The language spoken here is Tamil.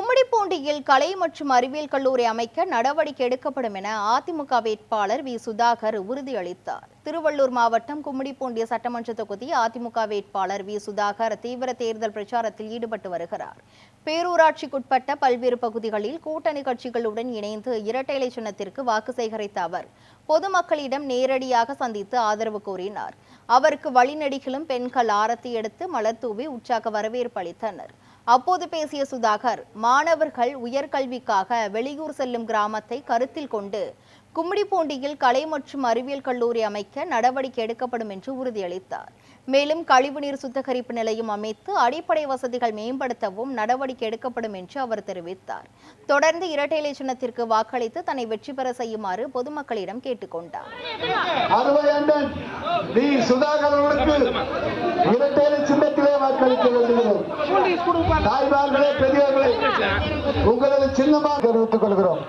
கும்மிடிப்பூண்டியில் கலை மற்றும் அறிவியல் கல்லூரி அமைக்க நடவடிக்கை எடுக்கப்படும் என அதிமுக வேட்பாளர் வி சுதாகர் உறுதியளித்தார். திருவள்ளூர் மாவட்டம் கும்மிடிப்பூண்டி சட்டமன்ற தொகுதி அதிமுக வேட்பாளர் வி சுதாகர் தீவிர தேர்தல் பிரச்சாரத்தில் ஈடுபட்டு வருகிறார். பேரூராட்சிக்குட்பட்ட பல்வேறு பகுதிகளில் கூட்டணி கட்சிகளுடன் இணைந்து இரட்டை இலை சின்னத்திற்கு வாக்கு சேகரித்த அவர் பொதுமக்களிடம் நேரடியாக சந்தித்து ஆதரவு கோரினார். அவருக்கு வழிநெடுகிலும் பெண்கள் ஆரத்தி எடுத்து மலர் தூவி உற்சாக வரவேற்பு அளித்தனர். அப்போது பேசிய சுதாகர், மாணவர்கள் உயர்கல்விக்காக வெளியூர் செல்லும் கிராமத்தை கருத்தில் கொண்டு கும்மிடிப்பூண்டியில் கலை மற்றும் அறிவியல் கல்லூரி அமைக்க நடவடிக்கை எடுக்கப்படும் என்று உறுதியளித்தார். மேலும் கழிவுநீர் சுத்திகரிப்பு நிலையம் அமைத்து அடிப்படை வசதிகள் மேம்படுத்தவும் நடவடிக்கை எடுக்கப்படும் என்று அவர் தெரிவித்தார். தொடர்ந்து இரட்டை இலை சின்னத்திற்கு வாக்களித்து தன்னை வெற்றி பெற செய்யுமாறு பொதுமக்களிடம் கேட்டுக்கொண்டார். தாய்மார்களே, பெரியவர்களே, உங்களது சின்னமாக தெரிவித்துக் கொள்கிறோம்.